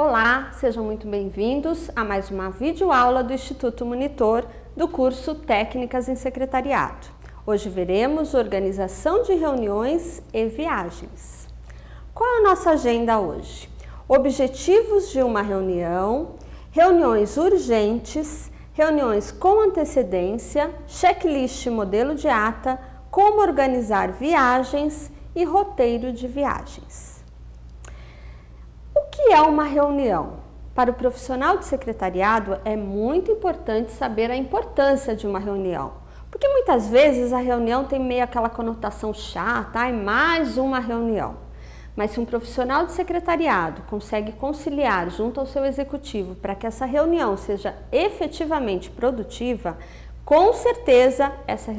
Olá, sejam muito bem-vindos a mais uma videoaula do Instituto Monitor do curso Técnicas em Secretariado. Hoje veremos organização de reuniões e viagens. Qual é a nossa agenda hoje? Objetivos de uma reunião, reuniões urgentes, reuniões com antecedência, checklist modelo de ata, como organizar viagens e roteiro de viagens. O que é uma reunião? Para o profissional de secretariado é muito importante saber a importância de uma reunião, porque muitas vezes a reunião tem meio aquela conotação chata, é mais uma reunião. Mas se um profissional de secretariado consegue conciliar junto ao seu executivo para que essa reunião seja efetivamente produtiva, com certeza essa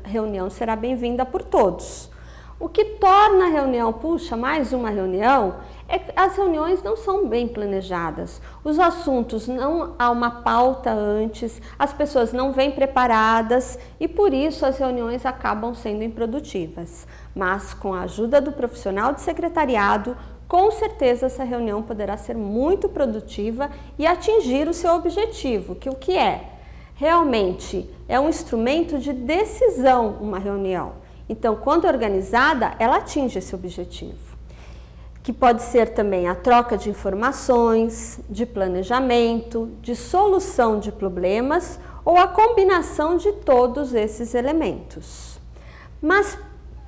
reunião será bem-vinda por todos. O que torna a reunião, mais uma reunião, é que as reuniões não são bem planejadas. Os assuntos não há uma pauta antes, as pessoas não vêm preparadas e por isso as reuniões acabam sendo improdutivas. Mas com a ajuda do profissional de secretariado, com certeza essa reunião poderá ser muito produtiva e atingir o seu objetivo, que o que é? Realmente é um instrumento de decisão uma reunião. Então, quando organizada, ela atinge esse objetivo, que pode ser também a troca de informações, de planejamento, de solução de problemas ou a combinação de todos esses elementos. Mas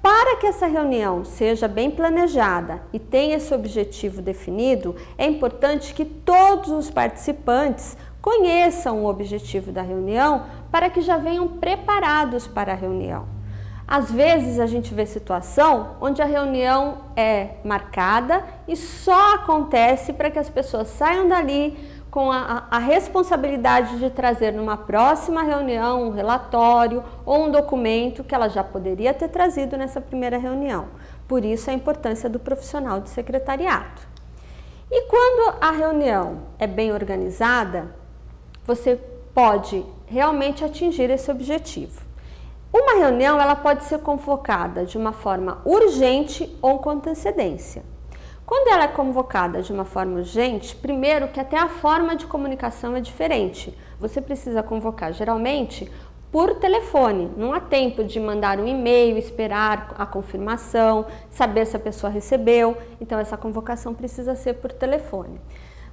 para que essa reunião seja bem planejada e tenha esse objetivo definido, é importante que todos os participantes conheçam o objetivo da reunião para que já venham preparados para a reunião. Às vezes a gente vê situação onde a reunião é marcada e só acontece para que as pessoas saiam dali com a responsabilidade de trazer numa próxima reunião um relatório ou um documento que ela já poderia ter trazido nessa primeira reunião. Por isso a importância do profissional de secretariado. E quando a reunião é bem organizada, você pode realmente atingir esse objetivo. Uma reunião ela pode ser convocada de uma forma urgente ou com antecedência. Quando ela é convocada de uma forma urgente, primeiro que até a forma de comunicação é diferente. Você precisa convocar geralmente por telefone, não há tempo de mandar um e-mail, esperar a confirmação, saber se a pessoa recebeu, então essa convocação precisa ser por telefone.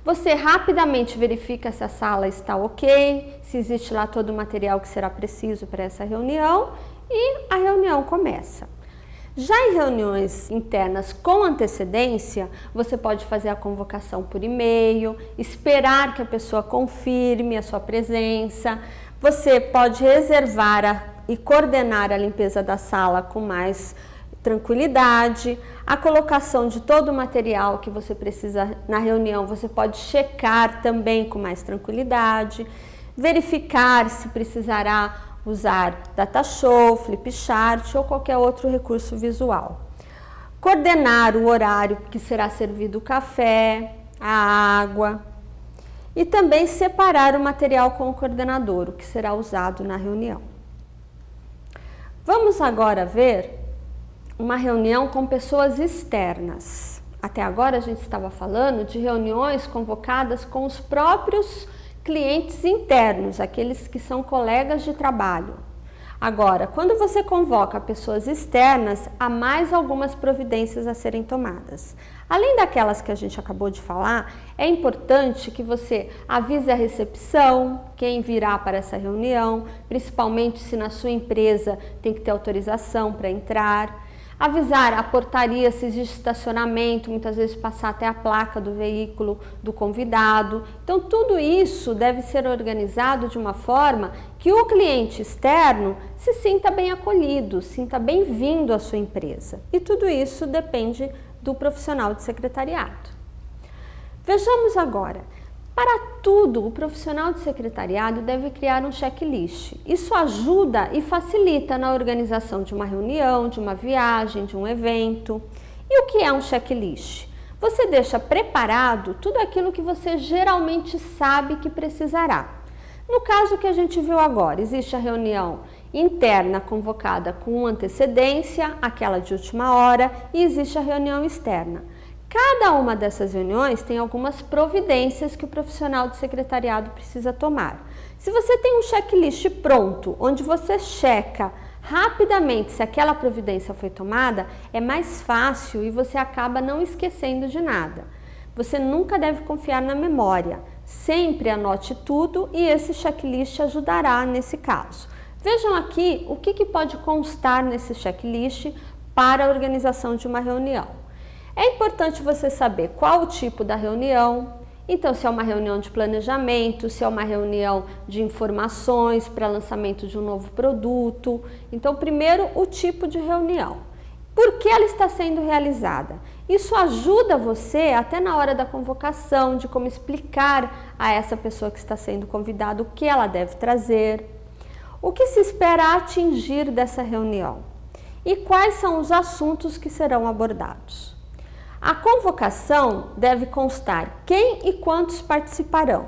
Você rapidamente verifica se a sala está ok, se existe lá todo o material que será preciso para essa reunião e a reunião começa. Já em reuniões internas com antecedência, você pode fazer a convocação por e-mail, esperar que a pessoa confirme a sua presença, você pode reservar e coordenar a limpeza da sala com mais tranquilidade, a colocação de todo o material que você precisa na reunião, você pode checar também com mais tranquilidade, verificar se precisará usar datashow, flipchart ou qualquer outro recurso visual. Coordenar o horário que será servido o café, a água e também separar o material com o coordenador, o que será usado na reunião. Vamos agora ver uma reunião com pessoas externas. Até agora a gente estava falando de reuniões convocadas com os próprios clientes internos, aqueles que são colegas de trabalho. Agora, quando você convoca pessoas externas, há mais algumas providências a serem tomadas. Além daquelas que a gente acabou de falar, é importante que você avise a recepção, quem virá para essa reunião, principalmente se na sua empresa tem que ter autorização para entrar. Avisar a portaria se existe estacionamento, muitas vezes passar até a placa do veículo do convidado. Então, tudo isso deve ser organizado de uma forma que o cliente externo se sinta bem acolhido, sinta bem-vindo à sua empresa. E tudo isso depende do profissional de secretariado. Vejamos agora. Para tudo, o profissional de secretariado deve criar um checklist. Isso ajuda e facilita na organização de uma reunião, de uma viagem, de um evento. E o que é um checklist? Você deixa preparado tudo aquilo que você geralmente sabe que precisará. No caso que a gente viu agora, existe a reunião interna convocada com antecedência, aquela de última hora, e existe a reunião externa. Cada uma dessas reuniões tem algumas providências que o profissional de secretariado precisa tomar. Se você tem um checklist pronto, onde você checa rapidamente se aquela providência foi tomada, é mais fácil e você acaba não esquecendo de nada. Você nunca deve confiar na memória. Sempre anote tudo e esse checklist ajudará nesse caso. Vejam aqui o que pode constar nesse checklist para a organização de uma reunião. É importante você saber qual o tipo da reunião, então se é uma reunião de planejamento, se é uma reunião de informações para lançamento de um novo produto. Então, primeiro, o tipo de reunião. Por que ela está sendo realizada? Isso ajuda você até na hora da convocação, de como explicar a essa pessoa que está sendo convidada o que ela deve trazer, o que se espera atingir dessa reunião e quais são os assuntos que serão abordados. A convocação deve constar quem e quantos participarão.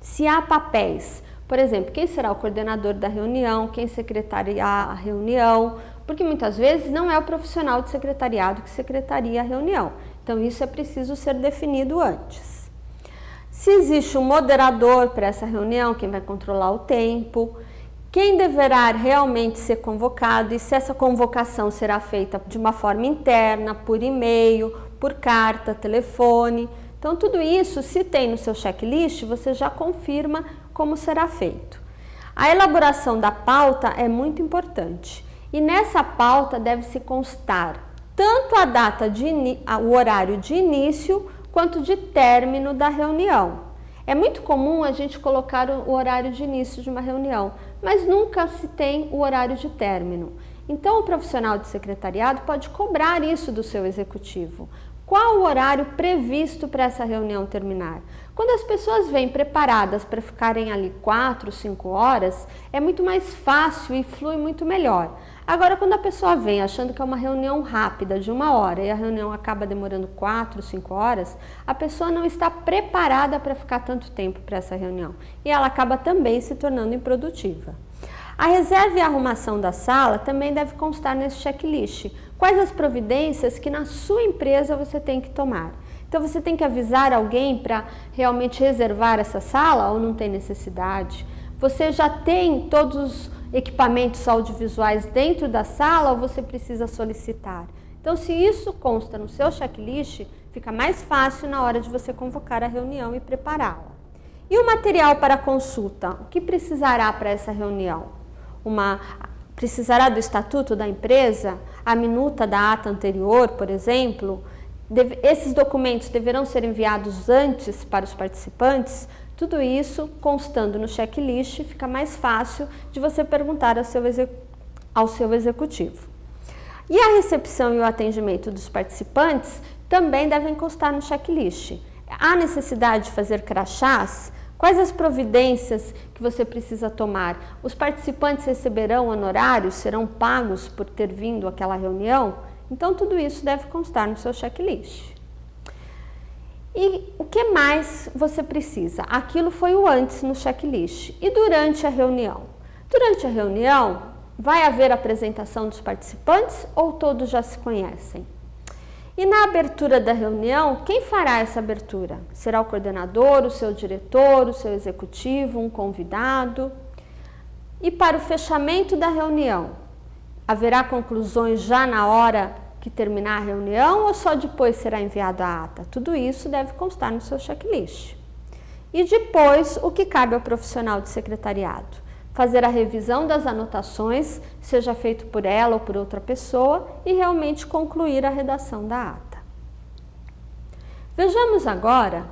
Se há papéis, por exemplo, quem será o coordenador da reunião, quem secretariará a reunião, porque muitas vezes não é o profissional de secretariado que secretaria a reunião. Então, isso é preciso ser definido antes. Se existe um moderador para essa reunião, quem vai controlar o tempo, quem deverá realmente ser convocado e se essa convocação será feita de uma forma interna, por e-mail, por carta, telefone. Então, tudo isso, se tem no seu checklist, você já confirma como será feito. A elaboração da pauta é muito importante e nessa pauta deve-se constar tanto a data o horário de início quanto de término da reunião. É muito comum a gente colocar o horário de início de uma reunião, mas nunca se tem o horário de término. Então, o profissional de secretariado pode cobrar isso do seu executivo. Qual o horário previsto para essa reunião terminar? Quando as pessoas vêm preparadas para ficarem ali 4, 5 horas, é muito mais fácil e flui muito melhor. Agora, quando a pessoa vem achando que é uma reunião rápida de 1 hora e a reunião acaba demorando 4, 5 horas, a pessoa não está preparada para ficar tanto tempo para essa reunião e ela acaba também se tornando improdutiva. A reserva e a arrumação da sala também deve constar nesse checklist. Quais as providências que na sua empresa você tem que tomar? Então, você tem que avisar alguém para realmente reservar essa sala ou não tem necessidade? Você já tem todos os equipamentos audiovisuais dentro da sala ou você precisa solicitar? Então, se isso consta no seu checklist, fica mais fácil na hora de você convocar a reunião e prepará-la. E o material para consulta? O que precisará para essa reunião? Precisará do estatuto da empresa, a minuta da ata anterior, por exemplo. Esses documentos deverão ser enviados antes para os participantes. Tudo isso constando no checklist, fica mais fácil de você perguntar ao seu executivo. E a recepção e o atendimento dos participantes também devem constar no checklist. Há necessidade de fazer crachás? Quais as providências que você precisa tomar? Os participantes receberão honorários? Serão pagos por ter vindo àquela reunião? Então, tudo isso deve constar no seu checklist. E o que mais você precisa? Aquilo foi o antes no checklist. E durante a reunião? Durante a reunião, vai haver apresentação dos participantes ou todos já se conhecem? E na abertura da reunião, quem fará essa abertura? Será o coordenador, o seu diretor, o seu executivo, um convidado? E para o fechamento da reunião, haverá conclusões já na hora que terminar a reunião ou só depois será enviada a ata? Tudo isso deve constar no seu checklist. E depois, o que cabe ao profissional de secretariado? Fazer a revisão das anotações, seja feito por ela ou por outra pessoa, e realmente concluir a redação da ata. Vejamos agora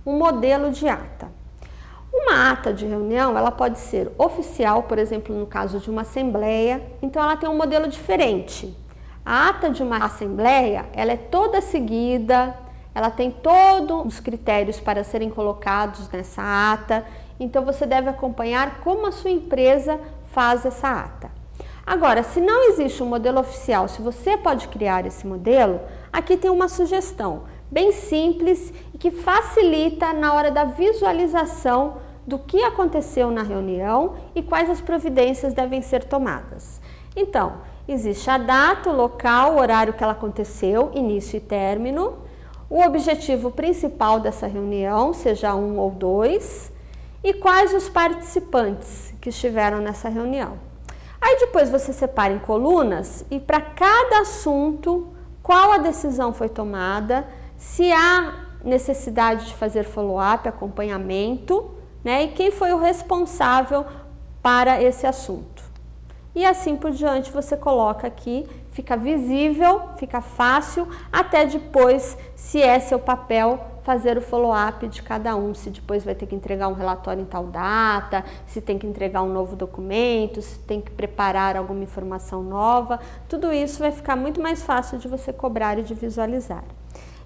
um modelo de ata. Uma ata de reunião, ela pode ser oficial, por exemplo, no caso de uma assembleia, então ela tem um modelo diferente. A ata de uma assembleia, ela é toda seguida, ela tem todos os critérios para serem colocados nessa ata, então você deve acompanhar como a sua empresa faz essa ata. Agora, se não existe um modelo oficial, se você pode criar esse modelo, aqui tem uma sugestão bem simples e que facilita na hora da visualização do que aconteceu na reunião e quais as providências devem ser tomadas. Então, existe a data, o local, o horário que ela aconteceu, início e término. o objetivo principal dessa reunião, seja um ou dois, e quais os participantes que estiveram nessa reunião. Aí depois você separa em colunas e para cada assunto, qual a decisão foi tomada, se há necessidade de fazer follow-up, acompanhamento, né, e quem foi o responsável para esse assunto. E assim por diante você coloca aqui, fica visível, fica fácil, até depois, se é seu papel, fazer o follow-up de cada um, se depois vai ter que entregar um relatório em tal data, se tem que entregar um novo documento, se tem que preparar alguma informação nova, tudo isso vai ficar muito mais fácil de você cobrar e de visualizar.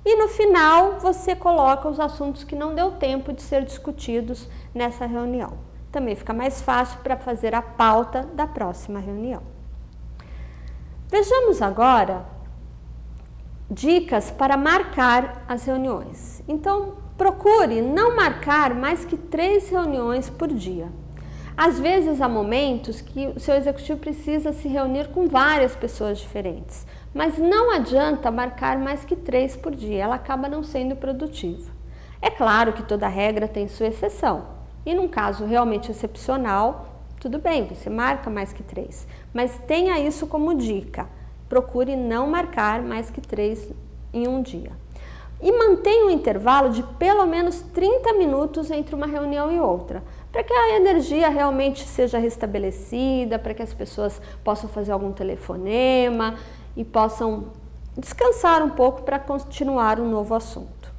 E no final, você coloca os assuntos que não deu tempo de ser discutidos nessa reunião. Também fica mais fácil para fazer a pauta da próxima reunião. Vejamos agora dicas para marcar as reuniões. Então, procure não marcar mais que 3 reuniões por dia. Às vezes, há momentos que o seu executivo precisa se reunir com várias pessoas diferentes, mas não adianta marcar mais que 3 por dia, ela acaba não sendo produtiva. É claro que toda regra tem sua exceção, e num caso realmente excepcional, tudo bem, você marca mais que 3, mas tenha isso como dica, procure não marcar mais que 3 em um dia. E mantenha um intervalo de pelo menos 30 minutos entre uma reunião e outra, para que a energia realmente seja restabelecida, para que as pessoas possam fazer algum telefonema e possam descansar um pouco para continuar um novo assunto.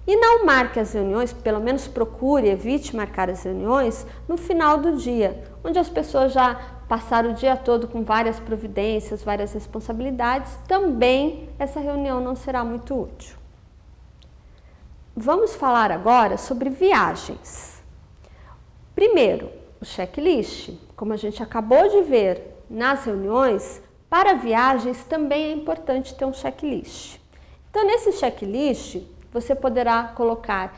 E não marque as reuniões, pelo menos procure, evite marcar as reuniões no final do dia, onde as pessoas já passaram o dia todo com várias providências, várias responsabilidades, também essa reunião não será muito útil. Vamos falar agora sobre viagens. Primeiro, o checklist. Como a gente acabou de ver nas reuniões, para viagens também é importante ter um checklist. Então, nesse checklist, você poderá colocar,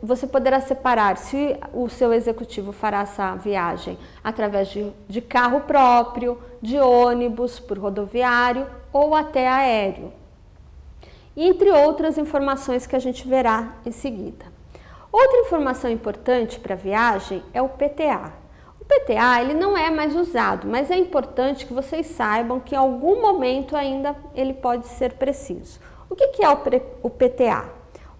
você poderá separar se o seu executivo fará essa viagem através de carro próprio, de ônibus, por rodoviário ou até aéreo. Entre outras informações que a gente verá em seguida. Outra informação importante para a viagem é o PTA. O PTA ele não é mais usado, mas é importante que vocês saibam que em algum momento ainda ele pode ser preciso. O que é o PTA? O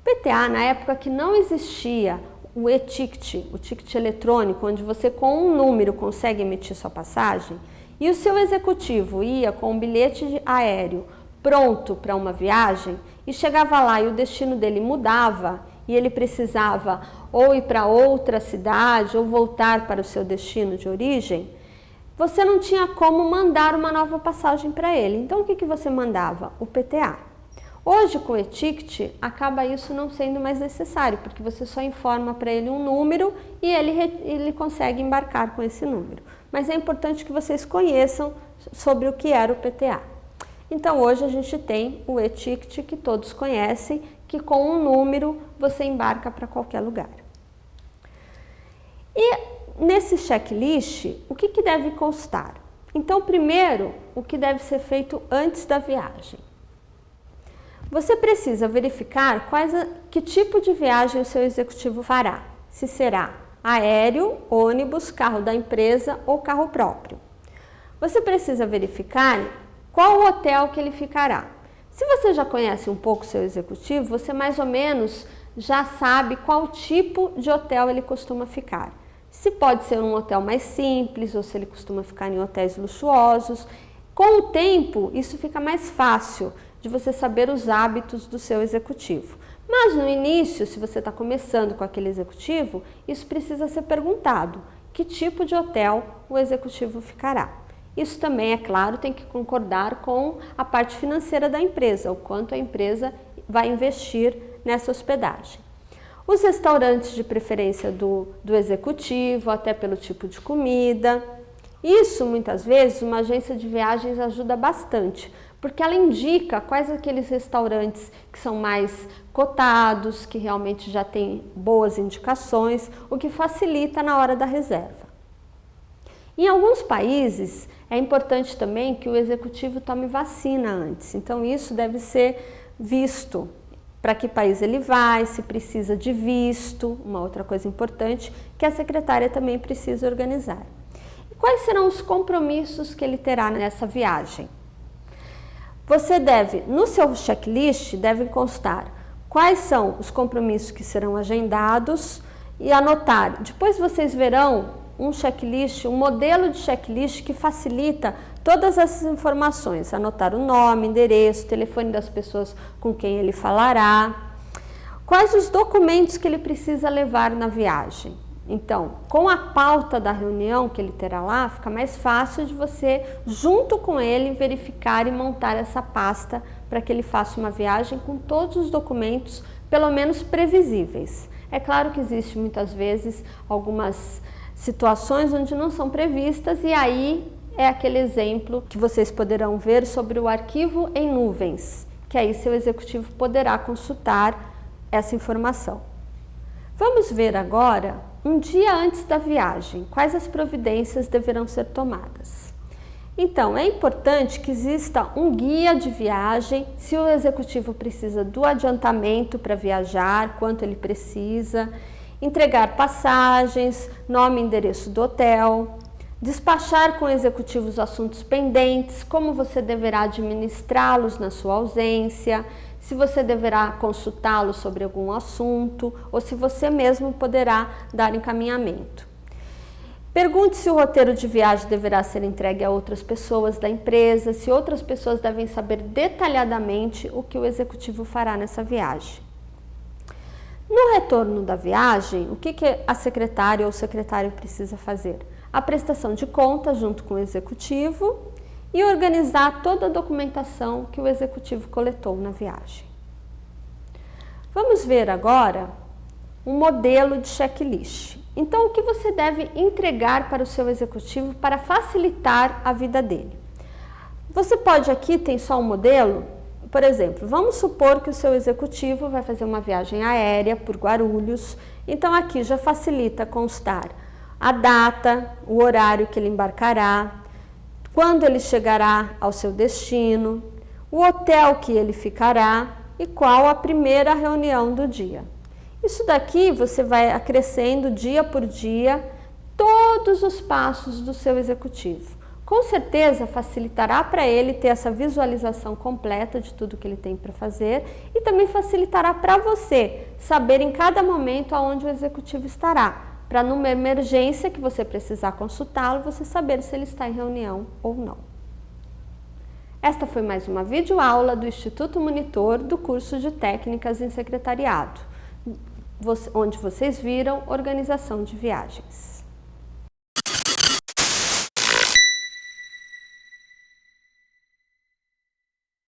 PTA, na época que não existia o e-ticket, o ticket eletrônico, onde você com um número consegue emitir sua passagem, e o seu executivo ia com um bilhete aéreo pronto para uma viagem e chegava lá e o destino dele mudava e ele precisava ou ir para outra cidade ou voltar para o seu destino de origem, você não tinha como mandar uma nova passagem para ele. Então, o que você mandava? O PTA. Hoje, com o e-ticket, acaba isso não sendo mais necessário, porque você só informa para ele um número e ele consegue embarcar com esse número. Mas é importante que vocês conheçam sobre o que era o PTA. Então, hoje a gente tem o e-ticket que todos conhecem, que com um número você embarca para qualquer lugar. E nesse checklist, o que deve constar? Então, primeiro, o que deve ser feito antes da viagem. Você precisa verificar que tipo de viagem o seu executivo fará. Se será aéreo, ônibus, carro da empresa ou carro próprio. Você precisa verificar qual o hotel que ele ficará. Se você já conhece um pouco o seu executivo, você mais ou menos já sabe qual tipo de hotel ele costuma ficar. Se pode ser um hotel mais simples ou se ele costuma ficar em hotéis luxuosos. Com o tempo, isso fica mais fácil de você saber os hábitos do seu executivo. Mas no início, se você está começando com aquele executivo, isso precisa ser perguntado. Que tipo de hotel o executivo ficará? Isso também, é claro, tem que concordar com a parte financeira da empresa, o quanto a empresa vai investir nessa hospedagem. Os restaurantes de preferência do executivo, até pelo tipo de comida. Isso, muitas vezes, uma agência de viagens ajuda bastante, porque ela indica quais aqueles restaurantes que são mais cotados, que realmente já têm boas indicações, o que facilita na hora da reserva. Em alguns países, é importante também que o executivo tome vacina antes, então isso deve ser visto para que país ele vai, se precisa de visto, uma outra coisa importante que a secretária também precisa organizar. E quais serão os compromissos que ele terá nessa viagem? Você deve, no seu checklist, deve constar quais são os compromissos que serão agendados e anotar. Depois vocês verão um checklist, um modelo de checklist que facilita todas essas informações, anotar o nome, endereço, telefone das pessoas com quem ele falará, quais os documentos que ele precisa levar na viagem. Então, com a pauta da reunião que ele terá lá, fica mais fácil de você, junto com ele, verificar e montar essa pasta para que ele faça uma viagem com todos os documentos, pelo menos previsíveis. É claro que existe muitas vezes algumas situações onde não são previstas e aí é aquele exemplo que vocês poderão ver sobre o arquivo em nuvens, que aí seu executivo poderá consultar essa informação. Vamos ver agora, um dia antes da viagem, quais as providências deverão ser tomadas. Então, é importante que exista um guia de viagem, se o executivo precisa do adiantamento para viajar, quanto ele precisa, entregar passagens, nome e endereço do hotel, despachar com o executivo os assuntos pendentes, como você deverá administrá-los na sua ausência, se você deverá consultá-lo sobre algum assunto ou se você mesmo poderá dar encaminhamento. Pergunte se o roteiro de viagem deverá ser entregue a outras pessoas da empresa, se outras pessoas devem saber detalhadamente o que o executivo fará nessa viagem. No retorno da viagem, o que a secretária ou o secretário precisa fazer? A prestação de contas junto com o executivo e organizar toda a documentação que o executivo coletou na viagem. Vamos ver agora um modelo de checklist. Então, o que você deve entregar para o seu executivo para facilitar a vida dele? Você pode aqui, tem só um modelo? Por exemplo, vamos supor que o seu executivo vai fazer uma viagem aérea por Guarulhos, então aqui já facilita constar a data, o horário que ele embarcará, quando ele chegará ao seu destino, o hotel que ele ficará e qual a primeira reunião do dia. Isso daqui você vai acrescendo dia por dia todos os passos do seu executivo. Com certeza facilitará para ele ter essa visualização completa de tudo que ele tem para fazer e também facilitará para você saber em cada momento aonde o executivo estará, para numa emergência que você precisar consultá-lo, você saber se ele está em reunião ou não. Esta foi mais uma videoaula do Instituto Monitor do curso de Técnicas em Secretariado, onde vocês viram organização de viagens.